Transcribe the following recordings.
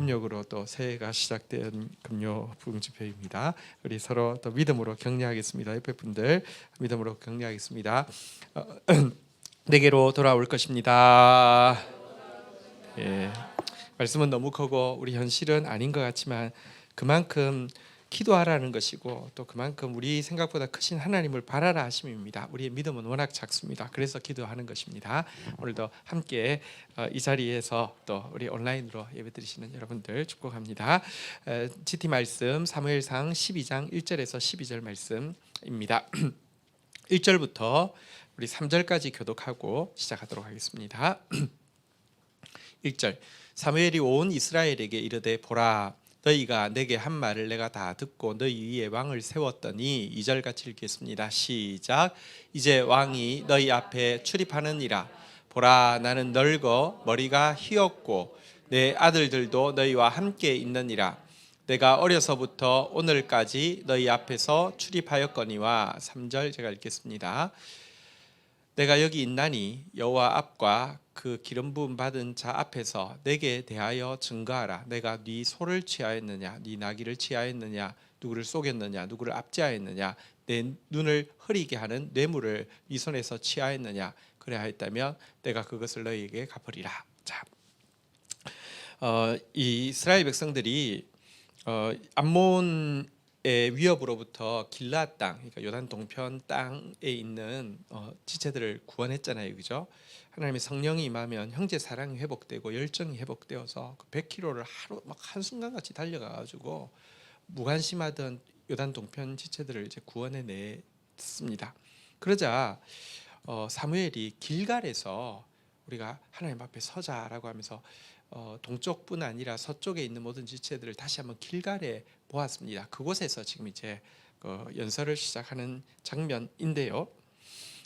음력으로 또 새해가 시작된 금요 부흥집회입니다. 우리 서로 또 믿음으로 격려하겠습니다. 옆에 분들 믿음으로 격려하겠습니다. 내게로 돌아올 것입니다. 예, 말씀은 너무 크고 우리 현실은 아닌 것 같지만 그만큼 기도하라는 것이고 또 그만큼 우리 생각보다 크신 하나님을 바라라 하심입니다. 우리의 믿음은 워낙 작습니다. 그래서 기도하는 것입니다. 오늘도 함께 이 자리에서 또 우리 온라인으로 예배드리시는 여러분들 축복합니다. GT 말씀 사무엘상 12장 1절에서 12절 말씀입니다. 1절부터 우리 3절까지 교독하고 시작하도록 하겠습니다. 1절 사무엘이 온 이스라엘에게 이르되 보라 너희가 내게 한 말을 내가 다 듣고 너희 위에 왕을 세웠더니 2절 같이 읽겠습니다. 시작. 이제 왕이 너희 앞에 출입하느니라. 보라 나는 늙어 머리가 휘었고 내 아들들도 너희와 함께 있느니라. 내가 어려서부터 오늘까지 너희 앞에서 출입하였거니와. 3절 제가 읽겠습니다. 내가 여기 있나니 여호와 앞과 그 기름 부음 받은 자 앞에서 내게 대하여 증거하라. 내가 네 소를 취하였느냐 네 나귀를 취하였느냐 누구를 속였느냐 누구를 압제하였느냐 내 눈을 흐리게 하는 뇌물을 네 손에서 취하였느냐 그래야 했다면 내가 그것을 너희에게 갚으리라. 자, 이 이스라엘 백성들이 암몬의 위협으로부터 길르앗 땅, 그러니까 요단 동편 땅에 있는 지체들을 구원했잖아요, 그죠? 하나님의 성령이 임하면 형제 사랑이 회복되고 열정이 회복되어서 100km를 하루 막 한순간 같이 달려가가지고 무관심하던 요단 동편 지체들을 이제 구원해 냈습니다. 그러자 사무엘이 길갈에서 우리가 하나님 앞에 서자라고 하면서 동쪽뿐 아니라 서쪽에 있는 모든 지체들을 다시 한번 길갈에 보았습니다. 그곳에서 지금 이제 연설을 시작하는 장면인데요.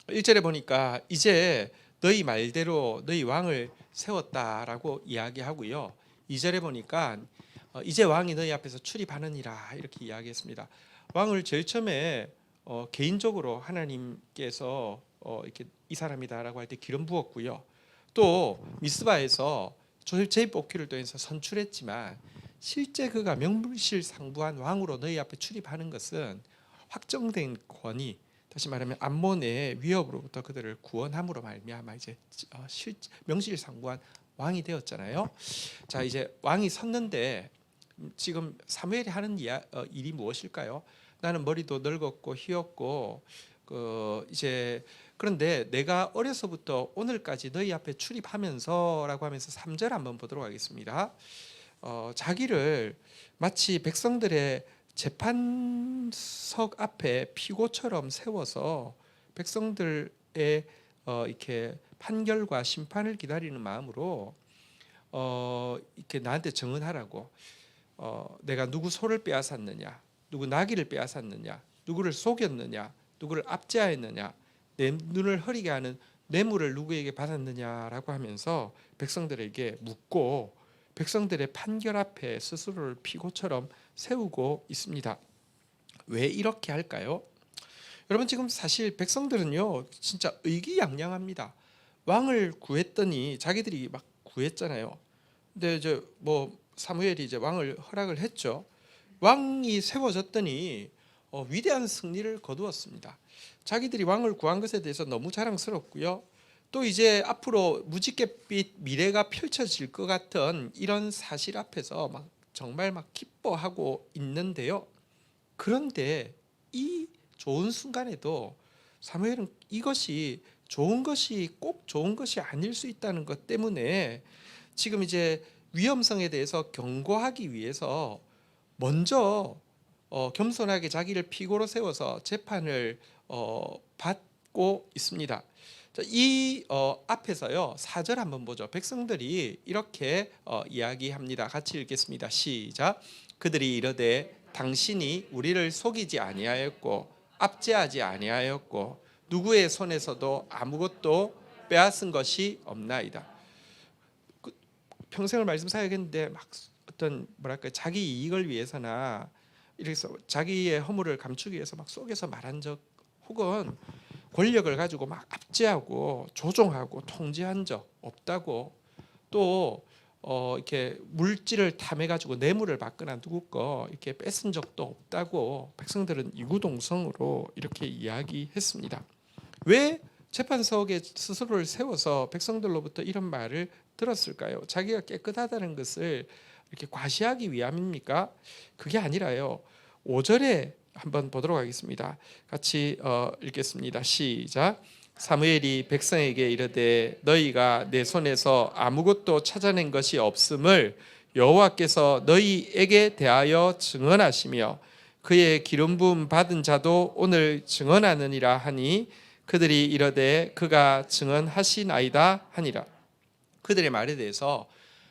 1절에 보니까 이제 너희 말대로 너희 왕을 세웠다라고 이야기하고요. 2절에 보니까 이제 왕이 너희 앞에서 출입하느니라 이렇게 이야기했습니다. 왕을 제일 처음에 개인적으로 하나님께서 이렇게 이 사람이다라고 할 때 기름 부었고요. 또 미스바에서 제복기를 통해서 선출했지만 실제 그가 명실상부한 왕으로 너희 앞에 출입하는 것은 확정된 권위, 다시 말하면 암몬의 위협으로부터 그들을 구원함으로 말미암아 이제 명실상부한 왕이 되었잖아요. 자, 이제 왕이 섰는데 지금 사무엘이 하는 일이 무엇일까요? 나는 머리도 늙었고 휘었고 이제 그런데 내가 어려서부터 오늘까지 너희 앞에 출입하면서라고 하면서 3절 한번 보도록 하겠습니다. 자기를 마치 백성들의 재판석 앞에 피고처럼 세워서 백성들의 이렇게 판결과 심판을 기다리는 마음으로 이렇게 나한테 증언하라고. 내가 누구 소를 빼앗았느냐, 누구 나귀를 빼앗았느냐, 누구를 속였느냐, 누구를 압제하였느냐, 내 눈을 흐리게 하는 뇌물을 누구에게 받았느냐라고 하면서 백성들에게 묻고 백성들의 판결 앞에 스스로를 피고처럼 세우고 있습니다. 왜 이렇게 할까요? 여러분 지금 사실 백성들은요 진짜 의기양양합니다. 왕을 구했더니 자기들이 막 구했잖아요. 근데 이제 뭐 사무엘이 이제 왕을 허락을 했죠. 왕이 세워졌더니 위대한 승리를 거두었습니다. 자기들이 왕을 구한 것에 대해서 너무 자랑스럽고요. 또 이제 앞으로 무지갯빛 미래가 펼쳐질 것 같은 이런 사실 앞에서 막 정말 막 기뻐하고 있는데요. 그런데 이 좋은 순간에도 사무엘은 이것이 좋은 것이 꼭 좋은 것이 아닐 수 있다는 것 때문에 지금 이제 위험성에 대해서 경고하기 위해서 먼저 겸손하게 자기를 피고로 세워서 재판을 받고 있습니다. 이 앞에서요 4절 한번 보죠. 백성들이 이렇게 이야기합니다. 같이 읽겠습니다. 시작. 그들이 이르되 당신이 우리를 속이지 아니하였고 압제하지 아니하였고 누구의 손에서도 아무것도 빼앗은 것이 없나이다. 평생을 말씀 사역했는데 막 어떤 뭐랄까 자기 이익을 위해서나 이래서 자기의 허물을 감추기 위해서 막 속여서 말한 적 혹은 권력을 가지고 막 압제하고 조종하고 통제한 적 없다고. 또 이렇게 물질을 탐해 가지고 뇌물을 받거나 누구 거 이렇게 뺏은 적도 없다고 백성들은 이구동성으로 이렇게 이야기했습니다. 왜 재판석에 스스로를 세워서 백성들로부터 이런 말을 들었을까요? 자기가 깨끗하다는 것을 이렇게 과시하기 위함입니까? 그게 아니라요. 5절에 한번 보도록 하겠습니다. 같이 읽겠습니다. 시작. 사무엘이 백성에게 이르되 너희가 내 손에서 아무것도 찾아낸 것이 없음을 여호와께서 너희에게 대하여 증언하시며 그의 기름 부음 받은 자도 오늘 증언하느니라 하니 그들이 이르되 그가 증언하시나이다 하니라. 그들의 말에 대해서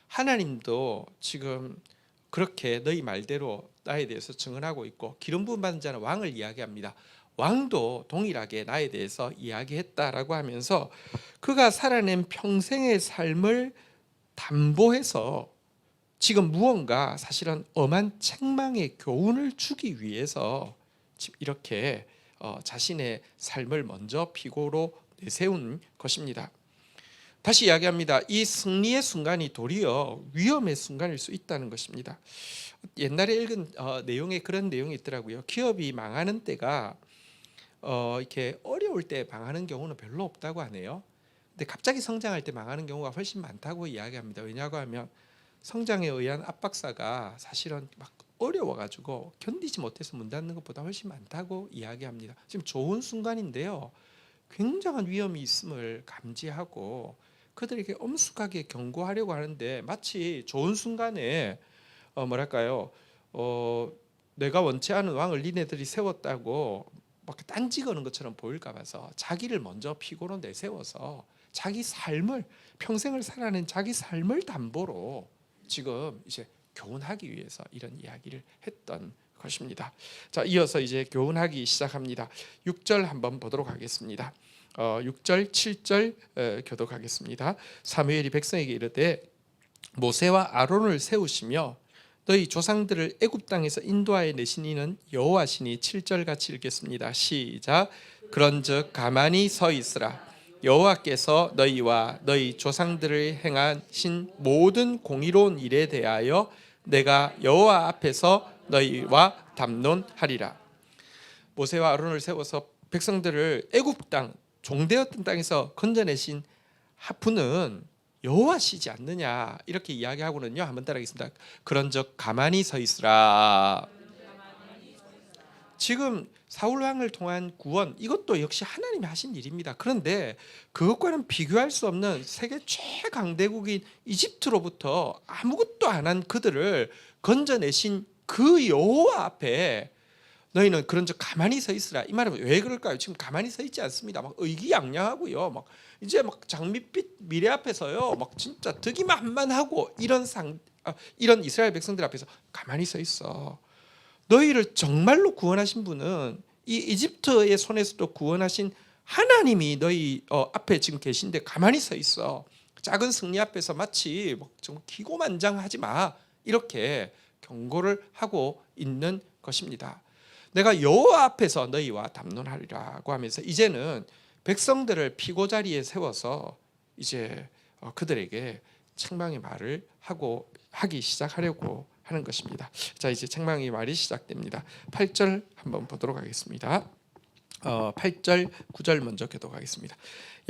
하나님도 지금 그렇게 너희 말대로 나에 대해서 증언하고 있고 기름 부음 받은 자는 왕을 이야기합니다. 왕도 동일하게 나에 대해서 이야기했다라고 하면서 그가 살아낸 평생의 삶을 담보해서 지금 무언가 사실은 엄한 책망의 교훈을 주기 위해서 이렇게 자신의 삶을 먼저 피고로 내세운 것입니다. 다시 이야기합니다. 이 승리의 순간이 도리어 위험의 순간일 수 있다는 것입니다. 옛날에 읽은 내용에 그런 내용이 있더라고요. 기업이 망하는 때가 이렇게 어려울 때 망하는 경우는 별로 없다고 하네요. 근데 갑자기 성장할 때 망하는 경우가 훨씬 많다고 이야기합니다. 왜냐고 하면 성장에 의한 압박사가 사실은 막 어려워가지고 견디지 못해서 문 닫는 것보다 훨씬 많다고 이야기합니다. 지금 좋은 순간인데요. 굉장한 위험이 있음을 감지하고 그들에게 엄숙하게 경고하려고 하는데 마치 좋은 순간에 뭐랄까요? 내가 원치 않은 왕을 니네들이 세웠다고 막 딴지 거는 것처럼 보일까 봐서 자기를 먼저 피고로 내세워서 자기 삶을 평생을 살아낸 자기 삶을 담보로 지금 이제 교훈하기 위해서 이런 이야기를 했던 것입니다. 자, 이어서 이제 교훈하기 시작합니다. 6절 한번 보도록 하겠습니다. 6절, 7절 교독하겠습니다. 사무엘이 백성에게 이르되 모세와 아론을 세우시며 너희 조상들을 애굽 땅에서 인도하여 내신 이는 여호와시니 7절 같이 읽겠습니다. 시작. 그런즉 가만히 서 있으라. 여호와께서 너희와 너희 조상들을 행하신 모든 공의로운 일에 대하여 내가 여호와 앞에서 너희와 담론하리라. 모세와 아론을 세워서 백성들을 애굽 땅 종되었던 땅에서 건져내신 분은 여호와시지 않느냐 이렇게 이야기하고는요. 한번 따라하겠습니다. 그런즉 가만히 서 있으라. 지금 사울 왕을 통한 구원 이것도 역시 하나님이 하신 일입니다. 그런데 그것과는 비교할 수 없는 세계 최강대국인 이집트로부터 아무것도 안 한 그들을 건져내신 그 여호와 앞에 너희는 그런즉 가만히 서 있으라. 이 말은 왜 그럴까요? 지금 가만히 서 있지 않습니다. 막 의기양양하고요. 막 이제 막 장밋빛 미래 앞에서요. 막 진짜 득이만만하고 이런 이스라엘 백성들 앞에서 가만히 서 있어. 너희를 정말로 구원하신 분은 이 이집트의 손에서도 구원하신 하나님이 너희 앞에 지금 계신데 가만히 서 있어. 작은 승리 앞에서 마치 좀 기고만장하지 마. 이렇게 경고를 하고 있는 것입니다. 내가 여호와 앞에서 너희와 담론하리라고 하면서 이제는 백성들을 피고 자리에 세워서 이제 그들에게 책망의 말을 하기 시작하려고 하는 것입니다. 자, 이제 책망의 말이 시작됩니다. 8절 한번 보도록 하겠습니다. 8절, 9절 먼저 교독하겠습니다.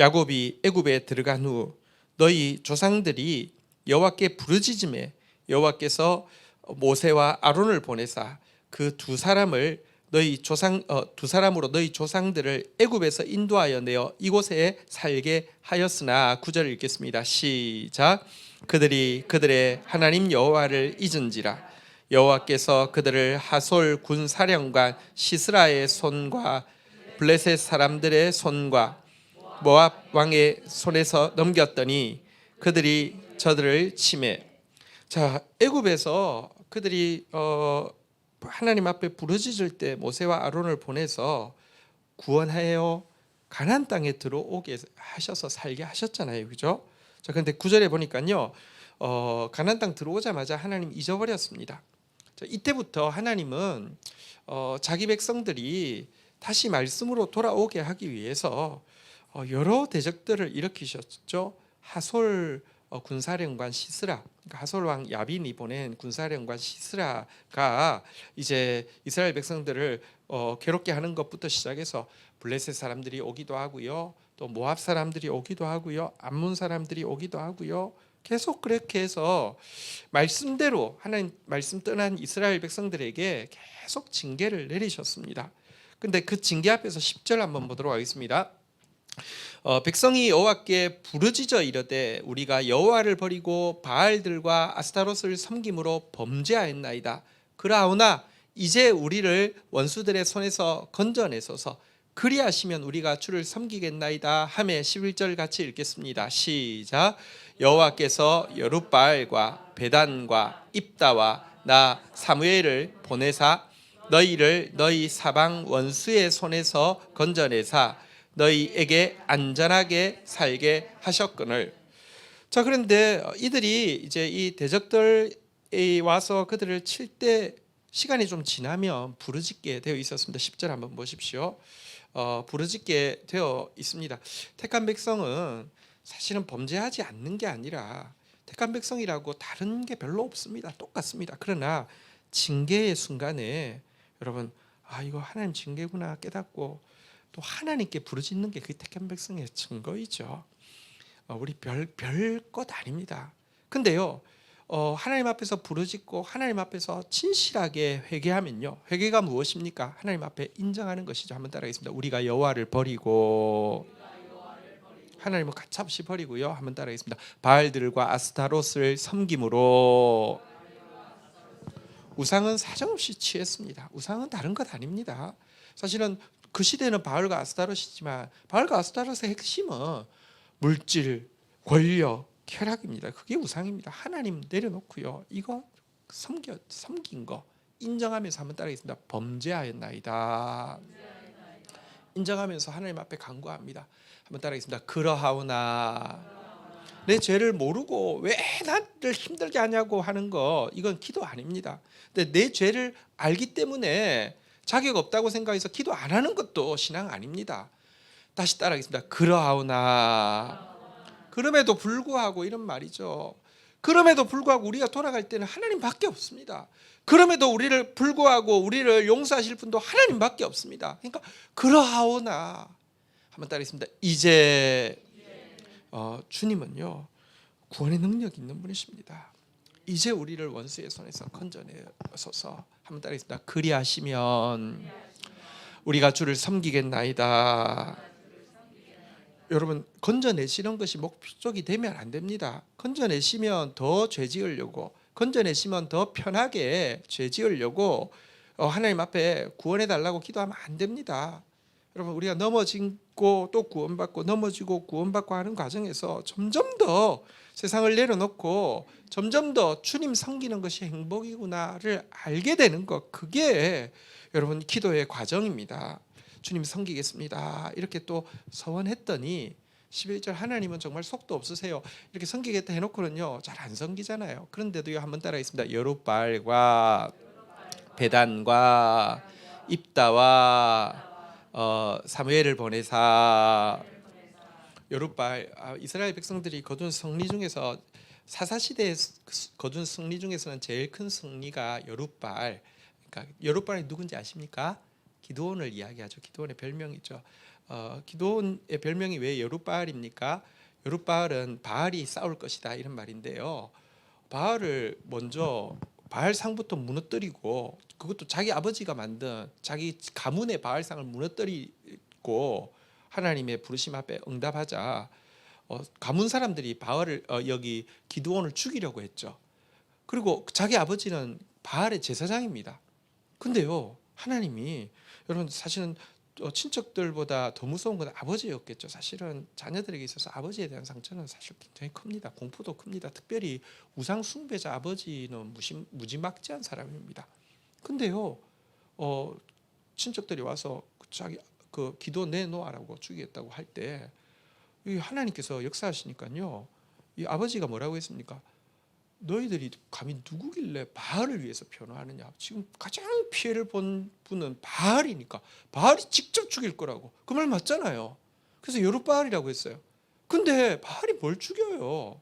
야곱이 애굽에 들어간 후 너희 조상들이 여호와께 부르짖음에 여호와께서 모세와 아론을 보내사 그 두 사람을 두 사람으로 너희 조상들을 애굽에서 인도하여 내어 이곳에 살게 하였으나 9절 읽겠습니다. 시작. 그들이 그들의 하나님 여호와를 잊은지라 여호와께서 그들을 하솔 군 사령관 시스라의 손과 블레셋 사람들의 손과 모압 왕의 손에서 넘겼더니 그들이 저들을 치매. 자, 애굽에서 그들이 하나님 앞에 부르짖을 때 모세와 아론을 보내서 구원하여 가나안 땅에 들어오게 하셔서 살게 하셨잖아요, 그죠? 자, 그런데 9절에 보니까요, 가나안 땅 들어오자마자 하나님 잊어버렸습니다. 자, 이때부터 하나님은 자기 백성들이 다시 말씀으로 돌아오게 하기 위해서 여러 대적들을 일으키셨죠. 하솔 군사령관 시스라, 그러니까 하솔 왕 야빈이 보낸 군사령관 시스라가 이제 이스라엘 백성들을 괴롭게 하는 것부터 시작해서 블레셋 사람들이 오기도 하고요, 또 모압 사람들이 오기도 하고요, 암몬 사람들이 오기도 하고요. 계속 그렇게 해서 말씀대로 하나님 말씀 떠난 이스라엘 백성들에게 계속 징계를 내리셨습니다. 근데 그 징계 앞에서 10절 한번 보도록 하겠습니다. 백성이 여호와께 부르짖어 이르되 우리가 여호와를 버리고 바알들과 아스타롯을 섬김으로 범죄하였나이다. 그러하오나 이제 우리를 원수들의 손에서 건져내소서. 그리하시면 우리가 주를 섬기겠나이다 하매 11절 같이 읽겠습니다. 시작. 여호와께서 여룻바알과 베단과 입다와 나 사무엘을 보내사 너희를 너희 사방 원수의 손에서 건져내사 너희에게 안전하게 살게 하셨거늘. 자, 그런데 이들이 이제 이 대적들이 와서 그들을 칠 때 시간이 좀 지나면 부르짖게 되어 있었습니다. 10절 한번 보십시오. 부르짖게 되어 있습니다. 택한 백성은 사실은 범죄하지 않는 게 아니라 택한 백성이라고 다른 게 별로 없습니다. 똑같습니다. 그러나 징계의 순간에 여러분, 이거 하나님 징계구나 깨닫고 또 하나님께 부르짖는 게 그 택한 백성의 증거이죠. 우리 별 것 아닙니다. 근데요, 하나님 앞에서 부르짖고 하나님 앞에서 진실하게 회개하면요, 회개가 무엇입니까? 하나님 앞에 인정하는 것이죠. 한번 따라하겠습니다. 우리가 여호와를 버리고, 하나님을 가차없이 버리고요. 한번 따라하겠습니다. 바알들과 아스타롯을 섬김으로. 우상은 사정없이 취했습니다. 우상은 다른 것 아닙니다. 사실은 그 시대는 바알과 아스타롯이지만 바알과 아스타롯의 핵심은 물질, 권력, 쾌락입니다. 그게 우상입니다. 하나님 내려놓고요, 이거 섬긴 거 인정하면서 한번 따라하겠습니다. 범죄하였나이다. 인정하면서 하나님 앞에 간구합니다. 한번 따라하겠습니다. 그러하오나. 내 죄를 모르고 왜 나를 힘들게 하냐고 하는 거, 이건 기도 아닙니다. 근데 내 죄를 알기 때문에 자격 없다고 생각해서 기도 안 하는 것도 신앙 아닙니다. 다시 따라하겠습니다. 그러하오나. 그럼에도 불구하고, 이런 말이죠. 그럼에도 불구하고 우리가 돌아갈 때는 하나님밖에 없습니다. 그럼에도 우리를 불구하고 우리를 용서하실 분도 하나님밖에 없습니다. 그러니까 그러하오나. 한번 따라하겠습니다. 이제 주님은요, 구원의 능력이 있는 분이십니다. 이제 우리를 원수의 손에서 건져내소서. 한번 따라하겠습니다. 그리하시면 우리가 주를 섬기겠나이다. 여러분, 건져내시는 것이 목적이 되면 안 됩니다. 건져내시면 더 죄 지으려고, 건져내시면 더 편하게 죄 지으려고 하나님 앞에 구원해 달라고 기도하면 안 됩니다. 여러분, 우리가 넘어지고 또 구원받고 넘어지고 구원받고 하는 과정에서 점점 더 세상을 내려놓고 점점 더 주님 섬기는 것이 행복이구나를 알게 되는 것, 그게 여러분 기도의 과정입니다. 주님 섬기겠습니다. 이렇게 또 서원했더니 11절 하나님은 정말 속도 없으세요. 이렇게 섬기겠다 해놓고는요, 잘 안 섬기잖아요. 그런데도요, 한번 따라하겠습니다. 여룻바알과 베단과 입다와 사무엘을 보내사. 여룻바알, 이스라엘 백성들이 거둔 승리 중에서 사사시대에 거둔 승리 중에서는 제일 큰 승리가 여룻바알. 그러니까 여룻바알이 누군지 아십니까? 기드온을 이야기하죠. 기드온의 별명이죠. 기드온의 별명이 왜 여룻바알입니까? 여룻바알은 바알이 싸울 것이다, 이런 말인데요. 바알을 먼저 바알상부터 무너뜨리고, 그것도 자기 아버지가 만든 자기 가문의 바알상을 무너뜨리고 하나님의 부르심 앞에 응답하자 가문 사람들이 바알을 여기 기드온을 죽이려고 했죠. 그리고 자기 아버지는 바알의 제사장입니다. 근데요, 하나님이, 여러분 사실은 친척들보다 더 무서운 건 아버지였겠죠. 사실은 자녀들에게 있어서 아버지에 대한 상처는 사실 굉장히 큽니다. 공포도 큽니다. 특별히 우상 숭배자 아버지는 무지막지한 사람입니다. 근데요, 친척들이 와서 자기 그 기도 내놓으라고 죽이겠다고 할 때 하나님께서 역사하시니까요, 이 아버지가 뭐라고 했습니까? 너희들이 감히 누구길래 바알을 위해서 변호하느냐? 지금 가장 피해를 본 분은 바알이니까 바알이 직접 죽일 거라고. 그 말 맞잖아요. 그래서 여룻바알이라고 했어요. 근데 바알이 뭘 죽여요?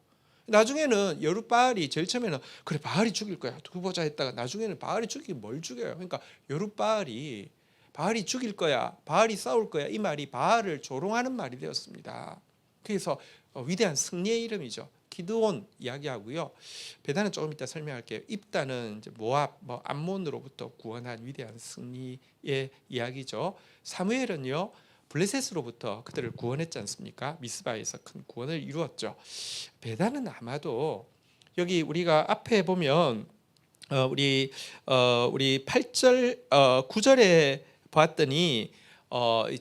나중에는 여룻바알이 제일 처음에는 그래 바알이 죽일 거야 두고 보자 했다가 나중에는 바알이 죽이긴 뭘 죽여요. 그러니까 여룻바알이 바알이 죽일 거야, 바알이 싸울 거야, 이 말이 바알을 조롱하는 말이 되었습니다. 그래서 위대한 승리의 이름이죠. 기드온 이야기하고요. 베다는 조금 이따 설명할게요. 입다는 이제 모압, 암몬으로부터 구원한 위대한 승리의 이야기죠. 사무엘은요 블레셋으로부터 그들을 구원했지 않습니까? 미스바에서 큰 구원을 이루었죠. 베다는 아마도 여기 우리가 앞에 보면 우리 8절 9절에 봤더니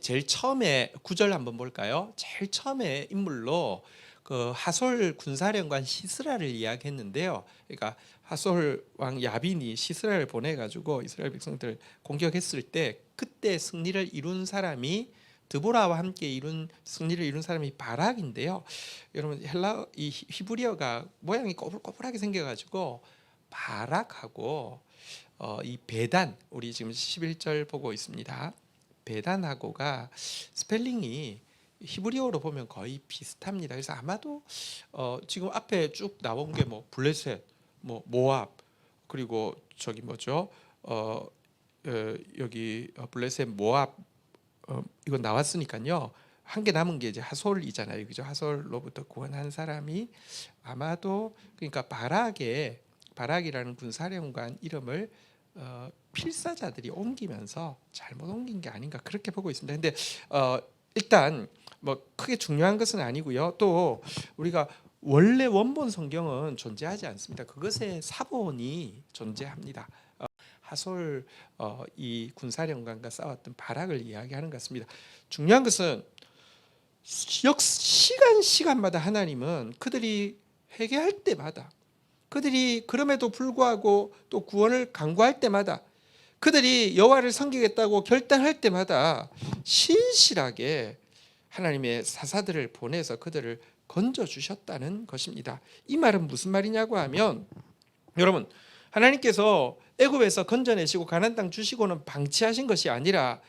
제일 처음에 9절 한번 볼까요? 제일 처음에 인물로 그 하솔 군사령관 시스라를 이야기했는데요. 그러니까 하솔 왕 야빈이 시스라를 보내 가지고 이스라엘 백성들 공격했을 때 그때 승리를 이룬 사람이 드보라와 함께 승리를 이룬 사람이 바락인데요. 여러분 이 히브리어가 모양이 꼬불꼬불하게 생겨가지고 바락하고 이 베단, 우리 지금 11절 보고 있습니다. 베단하고가 스펠링이 히브리어로 보면 거의 비슷합니다. 그래서 아마도 지금 앞에 쭉 나온 게 블레셋, 모압, 그리고 저기 뭐죠? 여기 블레셋, 모압 이건 나왔으니까요. 한 개 남은 게 이제 하솔이잖아요. 그죠? 하솔로부터 구원한 사람이 아마도 그러니까 바락이라는 군사령관 이름을 필사자들이 옮기면서 잘못 옮긴 게 아닌가 그렇게 보고 있습니다. 근데 일단 크게 중요한 것은 아니고요. 또 우리가 원래 원본 성경은 존재하지 않습니다. 그것의 사본이 존재합니다. 하솔 이 군사령관과 싸웠던 바락을 이야기하는 것 같습니다. 중요한 것은 시간마다 하나님은 그들이 회개할 때마다, 그들이 그럼에도 불구하고 또 구원을 간구할 때마다, 그들이 여호와를 섬기겠다고 결단할 때마다 신실하게 하나님의 사사들을 보내서 그들을 건져 주셨다는 것입니다. 이 말은 무슨 말이냐고 하면, 여러분 하나님께서 애굽에서 건져내시고 가나안 땅 주시고는 방치하신 것이 아니라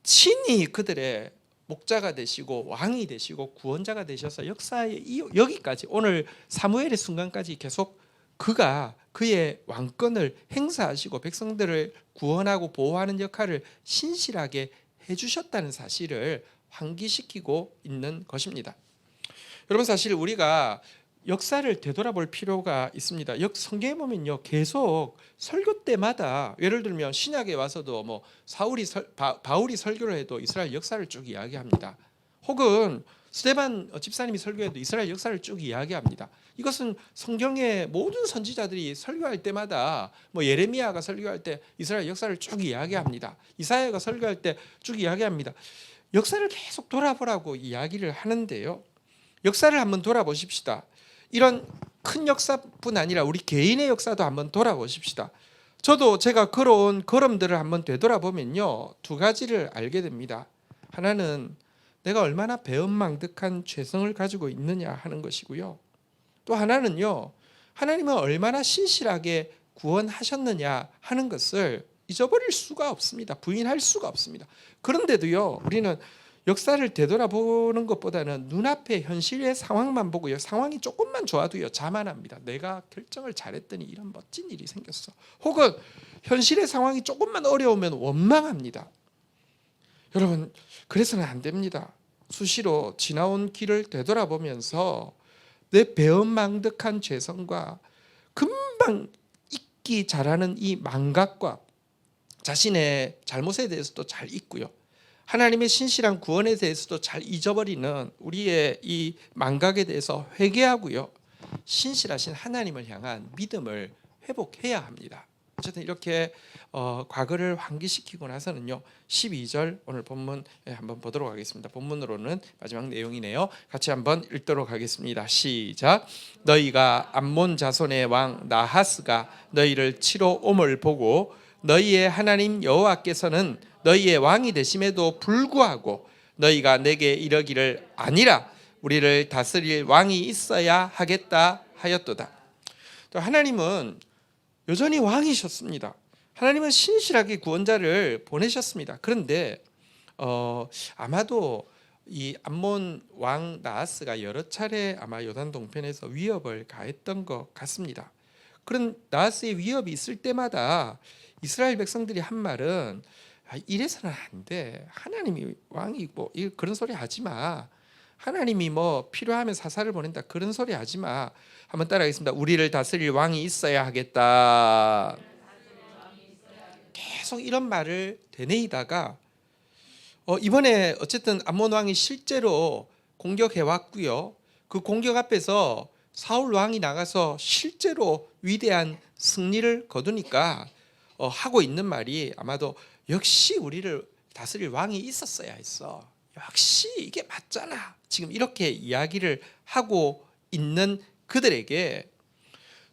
친히 그들의 목자가 되시고 왕이 되시고 구원자가 되셔서 역사의 여기까지 오늘 사무엘의 순간까지 계속 그가 그의 왕권을 행사하시고 백성들을 구원하고 보호하는 역할을 신실하게 해주셨다는 사실을 환기시키고 있는 것입니다. 여러분 사실 우리가 역사를 되돌아볼 필요가 있습니다. 성경에 보면요 계속 설교 때마다 예를 들면 신약에 와서도 바울이 설교를 해도 이스라엘 역사를 쭉 이야기합니다. 혹은 스데반 집사님이 설교해도 이스라엘 역사를 쭉 이야기합니다. 이것은 성경의 모든 선지자들이 설교할 때마다 예레미야가 설교할 때 이스라엘 역사를 쭉 이야기합니다. 이사야가 설교할 때 쭉 이야기합니다. 역사를 계속 돌아보라고 이야기를 하는데요. 역사를 한번 돌아보십시다. 이런 큰 역사뿐 아니라 우리 개인의 역사도 한번 돌아보십시다. 저도 제가 걸어온 걸음들을 한번 되돌아보면요 2가지를 알게 됩니다. 하나는 내가 얼마나 배은망덕한 죄성을 가지고 있느냐 하는 것이고요. 또 하나는요 하나님은 얼마나 신실하게 구원하셨느냐 하는 것을 잊어버릴 수가 없습니다. 부인할 수가 없습니다. 그런데도요 우리는 역사를 되돌아보는 것보다는 눈앞의 현실의 상황만 보고요. 상황이 조금만 좋아도요 자만합니다. 내가 결정을 잘했더니 이런 멋진 일이 생겼어. 혹은 현실의 상황이 조금만 어려우면 원망합니다. 여러분 그래서는 안 됩니다. 수시로 지나온 길을 되돌아보면서 내 배은망덕한 죄성과 금방 잊기 잘하는 이 망각과 자신의 잘못에 대해서도 잘 잊고요. 하나님의 신실한 구원에 대해서도 잘 잊어버리는 우리의 이 망각에 대해서 회개하고요. 신실하신 하나님을 향한 믿음을 회복해야 합니다. 어쨌든 이렇게 과거를 환기시키고 나서는요 12절 오늘 본문 한번 보도록 하겠습니다. 본문으로는 마지막 내용이네요. 같이 한번 읽도록 하겠습니다. 시작. 너희가 암몬 자손의 왕 나하스가 너희를 치러 옴을 보고 너희의 하나님 여호와께서는 너희의 왕이 되심에도 불구하고 너희가 내게 이르기를 아니라 우리를 다스릴 왕이 있어야 하겠다 하였도다. 하나님은 여전히 왕이셨습니다. 하나님은 신실하게 구원자를 보내셨습니다. 그런데 아마도 이 암몬 왕 나하스가 여러 차례 아마 요단 동편에서 위협을 가했던 것 같습니다. 그런 나하스의 위협이 있을 때마다 이스라엘 백성들이 한 말은 이래서는 안 돼. 하나님이 왕이 뭐 그런 소리 하지 마. 하나님이 뭐 필요하면 사사를 보낸다. 그런 소리 하지 마. 한번 따라하겠습니다. 우리를 다스릴 왕이 있어야 하겠다. 계속 이런 말을 되뇌이다가 이번에 어쨌든 암몬 왕이 실제로 공격해 왔고요. 그 공격 앞에서 사울 왕이 나가서 실제로 위대한 승리를 거두니까 하고 있는 말이 아마도 역시 우리를 다스릴 왕이 있었어야 했어. 역시 이게 맞잖아. 지금 이렇게 이야기를 하고 있는 그들에게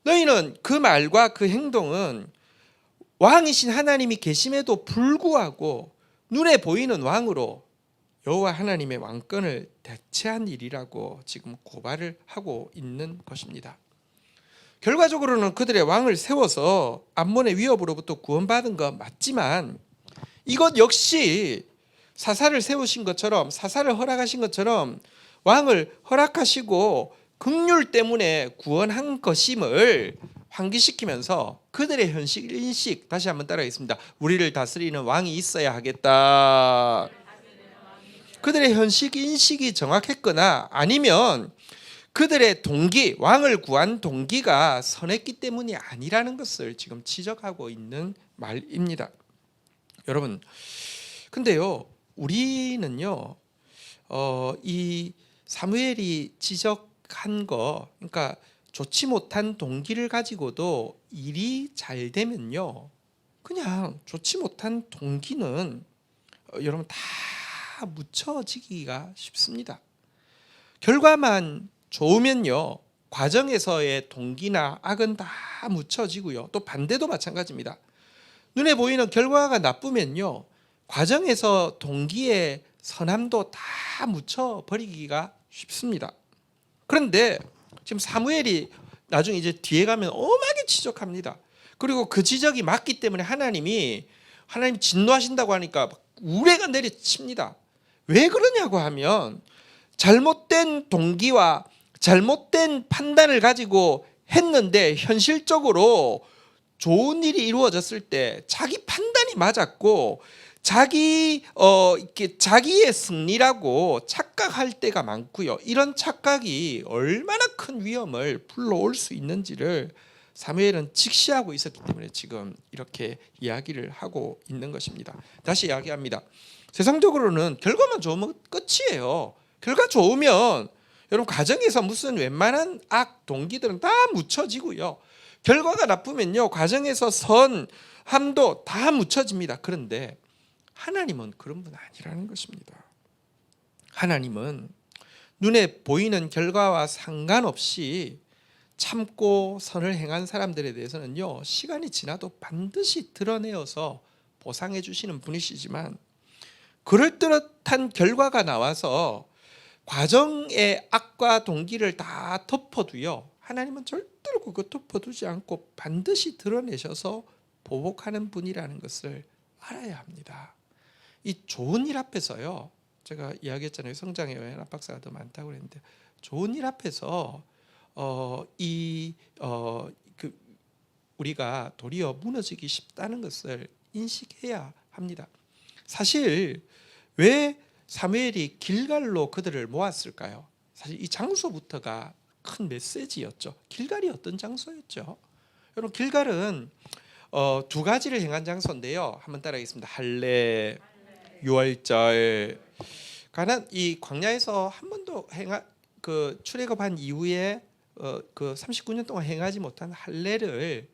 너희는 그 말과 그 행동은 왕이신 하나님이 계심에도 불구하고 눈에 보이는 왕으로 여호와 하나님의 왕권을 대체한 일이라고 지금 고발을 하고 있는 것입니다. 결과적으로는 그들의 왕을 세워서 암몬의 위협으로부터 구원받은 것 맞지만 이것 역시 사사를 세우신 것처럼 사사를 허락하신 것처럼 왕을 허락하시고 긍휼 때문에 구원한 것임을 환기시키면서 그들의 현실 인식 다시 한번 따라하겠습니다. 우리를 다스리는 왕이 있어야 하겠다. 그들의 현실 인식이 정확했거나 아니면 그들의 동기, 왕을 구한 동기가 선했기 때문이 아니라는 것을 지금 지적하고 있는 말입니다. 여러분, 근데요, 우리는요, 이 사무엘이 지적한 거, 그러니까 좋지 못한 동기를 가지고도 일이 잘 되면요, 그냥 좋지 못한 동기는 여러분 다 묻혀지기가 쉽습니다. 결과만 좋으면요, 과정에서의 동기나 악은 다 묻혀지고요, 또 반대도 마찬가지입니다. 눈에 보이는 결과가 나쁘면요, 과정에서 동기의 선함도 다 묻혀버리기가 쉽습니다. 그런데 지금 사무엘이 나중에 이제 뒤에 가면 엄하게 지적합니다. 그리고 그 지적이 맞기 때문에 하나님 진노하신다고 하니까 우레가 내리칩니다. 왜 그러냐고 하면 잘못된 동기와 잘못된 판단을 가지고 했는데 현실적으로 좋은 일이 이루어졌을 때 자기 판단이 맞았고 자기의 승리라고 착각할 때가 많고요. 이런 착각이 얼마나 큰 위험을 불러올 수 있는지를 사무엘은 직시하고 있었기 때문에 지금 이렇게 이야기를 하고 있는 것입니다. 다시 이야기합니다. 세상적으로는 결과만 좋으면 끝이에요. 결과 좋으면 여러분 가정에서 무슨 웬만한 악 동기들은 다 묻혀지고요. 결과가 나쁘면요, 가정에서 선함도 다 묻혀집니다. 그런데 하나님은 그런 분 아니라는 것입니다. 하나님은 눈에 보이는 결과와 상관없이 참고 선을 행한 사람들에 대해서는요, 시간이 지나도 반드시 드러내어서 보상해 주시는 분이시지만 그럴듯한 결과가 나와서 과정의 악과 동기를 다 덮어두요, 하나님은 절대로 그거 덮어두지 않고 반드시 드러내셔서 보복하는 분이라는 것을 알아야 합니다. 이 좋은 일 앞에서요, 제가 이야기했잖아요. 성장의 여행 압박사가 더 많다고 그랬는데 좋은 일 앞에서 우리가 도리어 무너지기 쉽다는 것을 인식해야 합니다. 사실 왜 사무엘이 길갈로 그들을 모았을까요? 사실 이 장소부터가 큰 메시지였죠. 길갈이 어떤 장소였죠? 여러분, 길갈은 두 가지를 행한 장소인데요. 한번 따라하겠습니다. 할례, 유월절. 가난 이 광야에서 한 번도 출애굽한 이후에 그 39년 동안 행하지 못한 할례를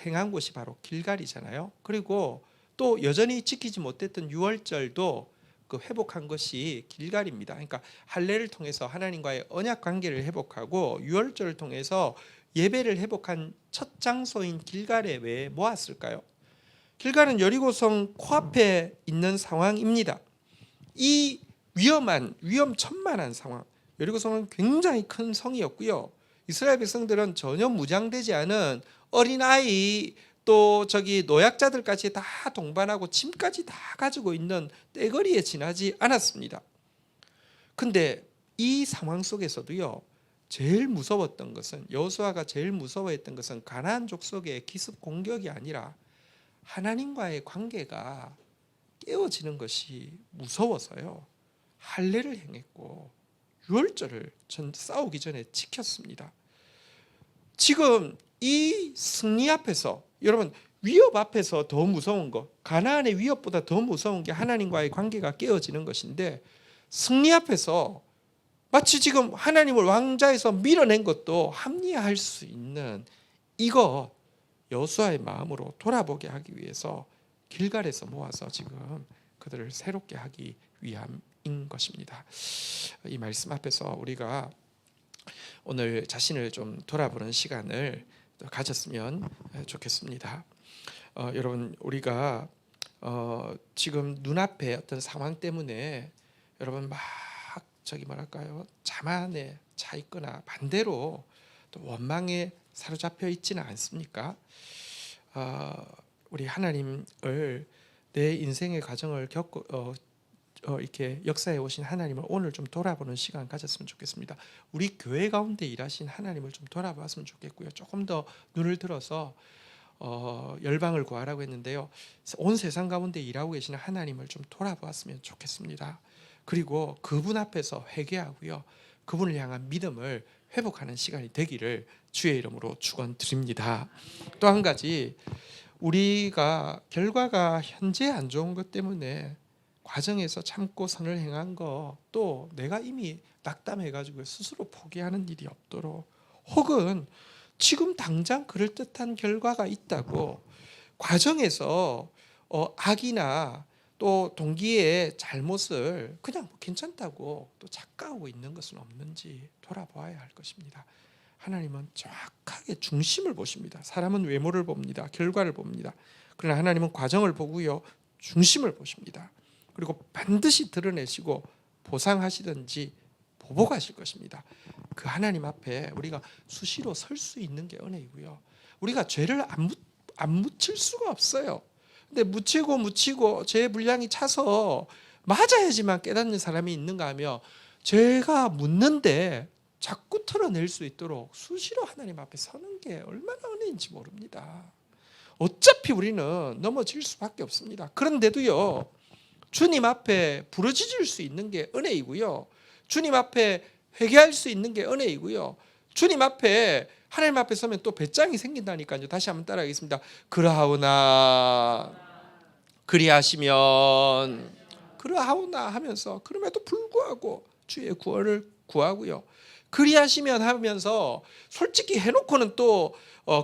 행한 곳이 바로 길갈이잖아요. 그리고 또 여전히 지키지 못했던 유월절도 그 회복한 것이 길갈입니다. 그러니까 할례를 통해서 하나님과의 언약 관계를 회복하고 유월절을 통해서 예배를 회복한 첫 장소인 길갈에 왜 모았을까요? 길갈은 여리고성 코앞에 있는 상황입니다. 이 위험천만한 상황. 여리고성은 굉장히 큰 성이었고요. 이스라엘 백성들은 전혀 무장되지 않은 어린아이, 또 노약자들까지 다 동반하고 짐까지 다 가지고 있는 떼거리에 지나지 않았습니다. 근데 이 상황 속에서도요, 제일 무서웠던 것은, 여호수아가 제일 무서워했던 것은 가나안 족속의 기습 공격이 아니라 하나님과의 관계가 깨어지는 것이 무서워서요, 할례를 행했고 유월절을 싸우기 전에 지켰습니다. 지금 이 승리 앞에서, 여러분, 위협 앞에서 더 무서운 거, 가나안의 위협보다 더 무서운 게 하나님과의 관계가 깨어지는 것인데, 승리 앞에서 마치 지금 하나님을 왕좌에서 밀어낸 것도 합리화할 수 있는 이거 여호수아의 마음으로 돌아보게 하기 위해서 길갈에서 모아서 지금 그들을 새롭게 하기 위함인 것입니다. 이 말씀 앞에서 우리가 오늘 자신을 좀 돌아보는 시간을 가졌으면 좋겠습니다. 여러분, 우리가 지금 눈앞에 어떤 상황 때문에 여러분 막 자만에 차 있거나 반대로 또 원망에 사로잡혀 있지는 않습니까? 우리 하나님을, 내 인생의 과정을 이렇게 역사해 오신 하나님을 오늘 좀 돌아보는 시간 가졌으면 좋겠습니다. 우리 교회 가운데 일하신 하나님을 좀 돌아봤으면 좋겠고요. 조금 더 눈을 들어서 열방을 구하라고 했는데요, 온 세상 가운데 일하고 계시는 하나님을 좀 돌아보았으면 좋겠습니다. 그리고 그분 앞에서 회개하고요, 그분을 향한 믿음을 회복하는 시간이 되기를 주의 이름으로 축원드립니다. 또 한 가지, 우리가 결과가 현재 안 좋은 것 때문에 과정에서 참고 선을 행한 거, 또 내가 이미 낙담해가지고 스스로 포기하는 일이 없도록, 혹은 지금 당장 그럴듯한 결과가 있다고 과정에서 악이나 또 동기의 잘못을 그냥 괜찮다고 또 착각하고 있는 것은 없는지 돌아보아야 할 것입니다. 하나님은 정확하게 중심을 보십니다. 사람은 외모를 봅니다. 결과를 봅니다. 그러나 하나님은 과정을 보고요, 중심을 보십니다. 그리고 반드시 드러내시고 보상하시든지 보복하실 것입니다. 그 하나님 앞에 우리가 수시로 설 수 있는 게 은혜이고요, 우리가 죄를 안 묻힐 수가 없어요. 근데 묻히고 죄의 분량이 차서 맞아야지만 깨닫는 사람이 있는가 하며, 죄가 묻는데 자꾸 털어낼 수 있도록 수시로 하나님 앞에 서는 게 얼마나 은혜인지 모릅니다. 어차피 우리는 넘어질 수밖에 없습니다. 그런데도요, 주님 앞에 부르짖을 수 있는 게 은혜이고요, 주님 앞에 회개할 수 있는 게 은혜이고요, 주님 앞에, 하나님 앞에 서면 또 배짱이 생긴다니까요. 다시 한번 따라하겠습니다. 그리하오나 하면서, 그럼에도 불구하고 주의 구원을 구하고요, 그리하시면 하면서 솔직히 해놓고는 또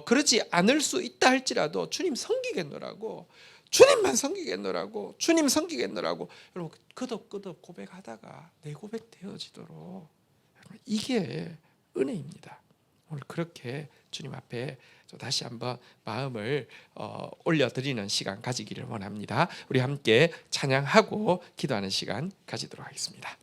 그러지 않을 수 있다 할지라도 주님 섬기겠노라고, 주님만 섬기겠노라고, 주님 섬기겠노라고, 여러분 끄덕끄덕 고백하다가 내 고백 되어지도록, 이게 은혜입니다. 오늘 그렇게 주님 앞에 다시 한번 마음을 올려드리는 시간 가지기를 원합니다. 우리 함께 찬양하고 기도하는 시간 가지도록 하겠습니다.